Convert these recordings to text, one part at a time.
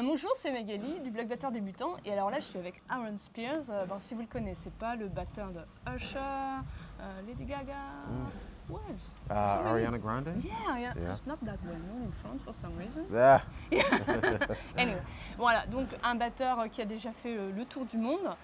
Bonjour, c'est Magali du blog Batteur Débutant. Et alors là, je suis avec Aaron Spears. Si vous le connaissez pas, le batteur de Usher, Lady Gaga. What else? Ariana Grande? Yeah, Yeah. it's not that well known in France for some reason. Yeah. Anyway, voilà, donc un batteur qui a déjà fait le tour du monde.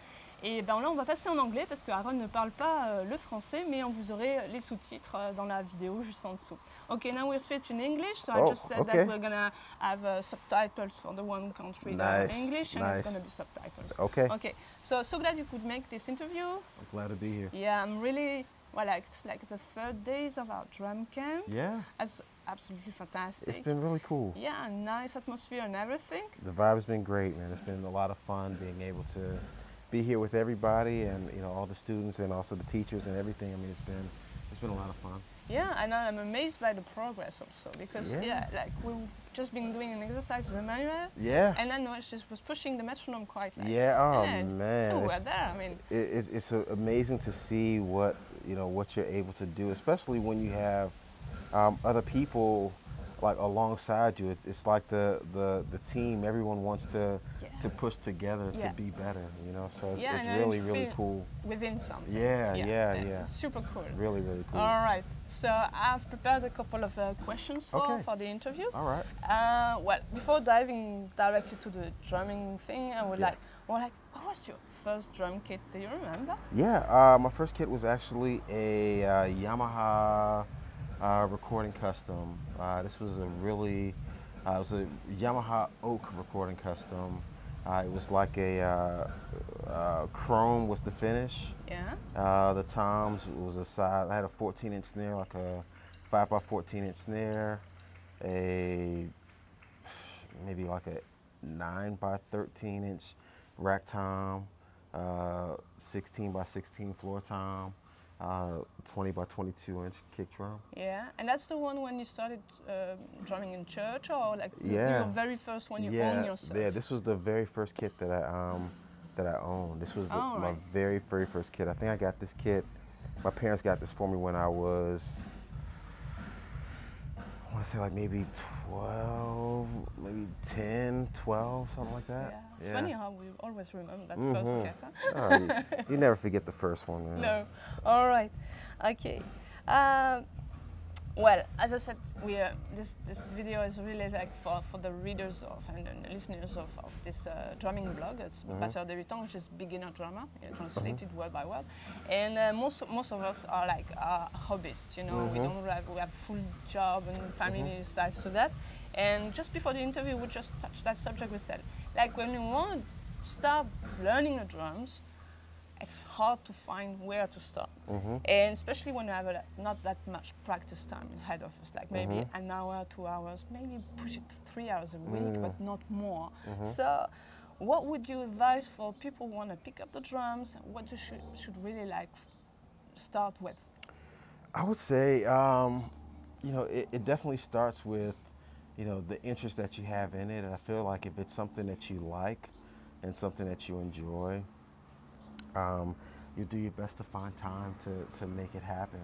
Et ben là, on va passer en anglais parce que Aaron ne parle pas le français, mais vous aurez les sous-titres dans la vidéo juste en dessous. Okay, now we're switching English. So I just said that we're gonna have subtitles for the one who can't read English, and it's gonna be subtitles. Okay. Okay. So glad you could make this interview. I'm glad to be here. Yeah, I'm really it's like the 3rd days of our drum camp. Yeah. That's absolutely fantastic. It's been really cool. Yeah, nice atmosphere and everything. The vibe's been great, man. It's been a lot of fun being able to be here with everybody and all the students and also the teachers and everything. I mean, it's been a lot of fun. Yeah, and I'm amazed by the progress also because like we've just been doing an exercise with Emmanuel. Yeah. And then I just was pushing the metronome quite like. Yeah. Oh and man. we're there. I mean, it's amazing to see what what you're able to do, especially when you have other people like alongside you. It's like the team. Everyone wants to push together to be better. So it's really cool. Within something. Yeah. Super cool. Really cool. All right. So I've prepared a couple of questions for the interview. All right. Well, before diving directly to the drumming thing, I would like, what was your first drum kit? Do you remember? Yeah. My first kit was actually a Yamaha recording custom. This was a Yamaha Oak recording custom. It was like a chrome was the finish. Yeah. The toms was a size. I had a 14-inch snare, like a 5 by 14-inch snare, maybe like a 9 by 13-inch rack tom, 16 by 16 floor tom. 20 by 22-inch kick drum. Yeah, and that's the one when you started drumming in church, or like your very first one you own yourself? Yeah, this was the very first kit that I owned. This was my very first kit. I think I got this kit. My parents got this for me when I was, I want to say like maybe 12, maybe 10, 12, something like that. Yeah. It's funny how we always remember that first kit. Huh? Oh, you never forget the first one, man. No. All right. Okay. Well, as I said, this video is really like for the readers and the listeners of this drumming blog. It's Batteur Débutant, which is beginner drummer, translated word by word. And most of us are like hobbyists. We have full job and family sides to that. And just before the interview, we just touched that subject. We said, like, when you want to start learning the drums, it's hard to find where to start. And especially when you have not that much practice time ahead of us, like maybe an hour, 2 hours, maybe push it to 3 hours a week, but not more. So what would you advise for people who want to pick up the drums? What you should really like start with? I would say, it definitely starts with the interest that you have in it. I feel like if it's something that you like and something that you enjoy, you do your best to find time to make it happen.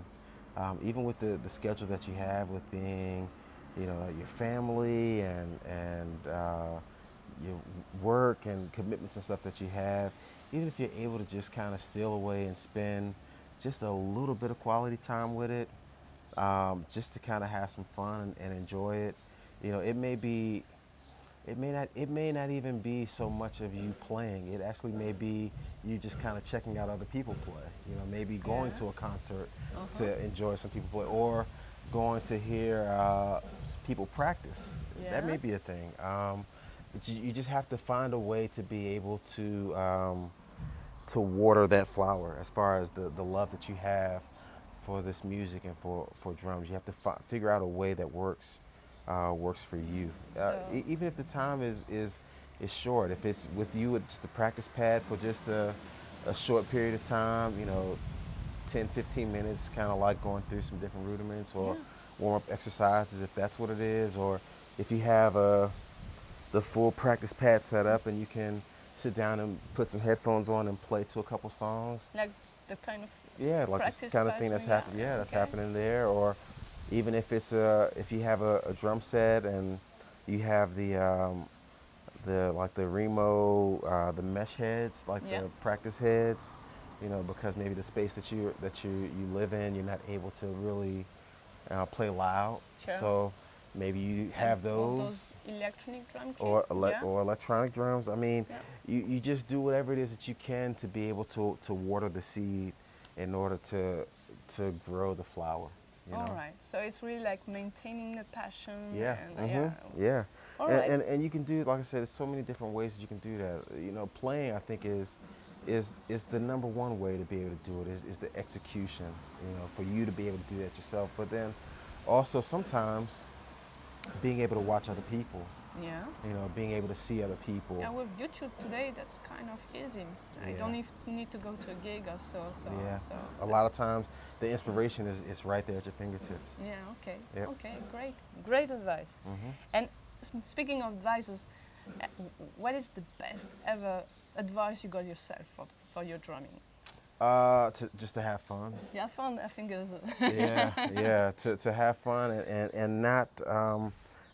Even with the schedule that you have with being, your family and your work and commitments and stuff that you have, even if you're able to just kind of steal away and spend just a little bit of quality time with it, just to kind of have some fun and enjoy it. It may not even be so much of you playing. It actually may be you just kind of checking out other people play. Maybe going to a concert to enjoy some people play, or going to hear people practice. That may be a thing. But you just have to find a way to be able to water that flower as far as the love that you have for this music and for drums. You have to figure out a way that works for you. Even if the time is short, if it's with you, it's just a practice pad for just a short period of time, 10, 15 minutes, kind of like going through some different rudiments or warm-up exercises, if that's what it is, or if you have the full practice pad set up and you can sit down and put some headphones on and play to a couple songs. Like the kind of like this kind of thing that's happening. Yeah, that's happening there. Or even if it's if you have a drum set and you have the the Remo, the mesh heads, like Yeah. the practice heads, you know, because maybe the space that you live in, you're not able to really play loud. Sure. So maybe you have Those electronic drum kits. or Yeah. or electronic drums. I mean, Yeah. you just do whatever it is that you can to be able to water the seed in order to grow the flower. You know? All right. So it's really like maintaining the passion. Yeah. And, Yeah. All right. And you can do, like I said, there's so many different ways that you can do that. You know, playing, I think, is the number one way to be able to do it, is the execution, you know, for you to be able to do that yourself. But then also sometimes being able to watch other people, Yeah. you know, being able to see other people. Yeah, with YouTube today, that's kind of easy. I Yeah. don't need to go to a gig or so. Yeah. So A lot of times the inspiration is right there at your fingertips. Yeah. Okay. Yep. Okay. Great. Great advice. And speaking of advices, what is the best ever advice you got yourself for your drumming? Just to have fun. Yeah, fun. I think is. Yeah. To have fun and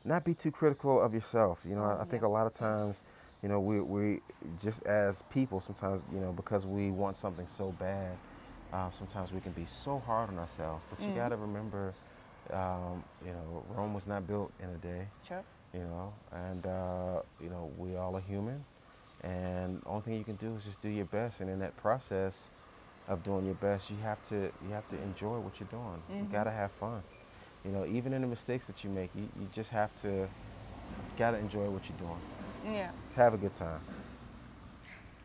not be too critical of yourself. You know, I think a lot of times, you know, we just as people sometimes, you know, because we want something so bad, sometimes we can be so hard on ourselves. But you got to remember, you know, Rome was not built in a day. Sure. You know, and you know, we all are human, and the only thing you can do is just do your best. And in that process of doing your best, you have to enjoy what you're doing. You gotta have fun. You know, even in the mistakes that you make, you just gotta enjoy what you're doing. Yeah. Have a good time.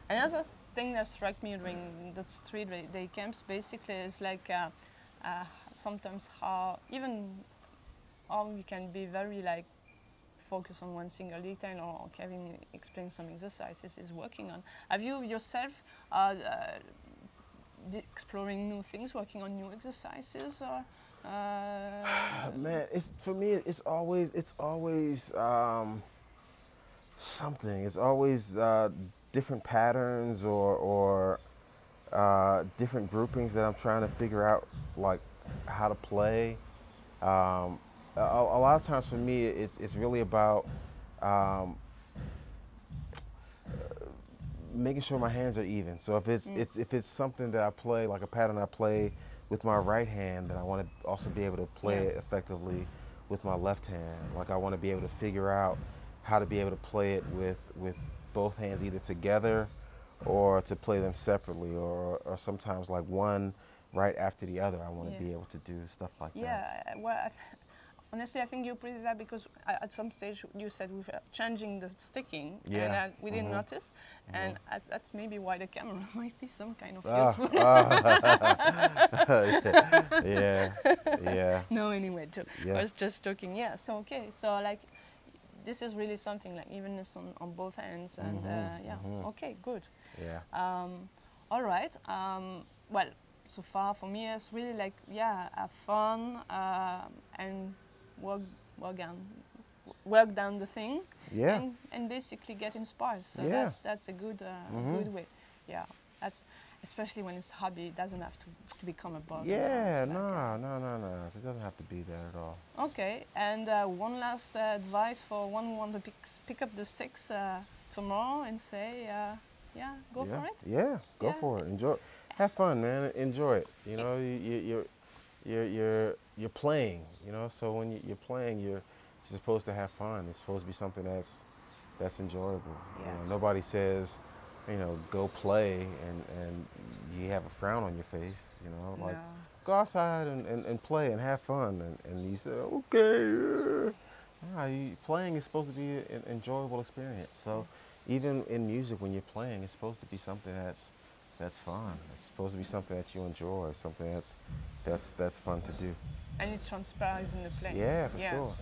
Another thing that struck me during the street day camps basically is like sometimes how you can be very like focused on one single detail, or Kevin explained some exercises he's working on. Have you yourself exploring new things, working on new exercises? Man, for me. It's always something. It's always different patterns or different groupings that I'm trying to figure out, like how to play. A lot of times for me, it's really about making sure my hands are even. So if it's something that I play, like a pattern I play with my right hand, then I want to also be able to play it effectively with my left hand. Like I want to be able to figure out how to be able to play it with both hands, either together or to play them separately, or sometimes like one right after the other. I want to be able to do stuff like that. Yeah, well, honestly, I think you put that because at some stage you said we're changing the sticking, and we didn't notice, and that's maybe why the camera might be some kind of useful. Yeah. No, anyway, I was just joking. Yeah, so okay, so like this is really something like evenness on both ends, and okay, good. Yeah. All right. Well, so far for me, it's really like have fun and work down the thing, and basically get inspired. So that's a good good way. Yeah, that's especially when it's a hobby. It doesn't have to become a bug. Yeah, no. It doesn't have to be that at all. Okay, and one last advice for one who wants to pick up the sticks tomorrow and say, go for it. Yeah, go for it. Enjoy. Have fun, man. Enjoy it. You know, you're playing. You know, so when you're playing, you're supposed to have fun. It's supposed to be something that's enjoyable. Yeah. You know, nobody says, you know, go play and you have a frown on your face. You know, like go outside and play and have fun. And you say, okay. Playing is supposed to be an enjoyable experience. So even in music, when you're playing, it's supposed to be something that's fun. It's supposed to be something that you enjoy, something that's fun to do. And it transpires in the playing. Yeah, for sure.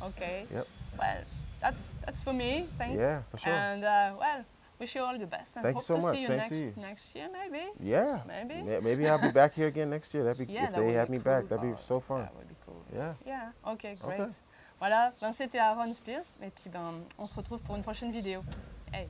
Okay. Yep. Well, that's for me. Thanks. Yeah, for sure. And well, wish you all the best. And Thank hope you so to much. see you Same next year, maybe. Yeah. Maybe. Maybe I'll be back here again next year. If that they would have be me back, cool. that'd be so fun. That would be cool. Yeah. Yeah. Okay, great. Okay. Voilà, c'était Aaron Spears. Et puis on se retrouve pour une prochaine vidéo. Hey.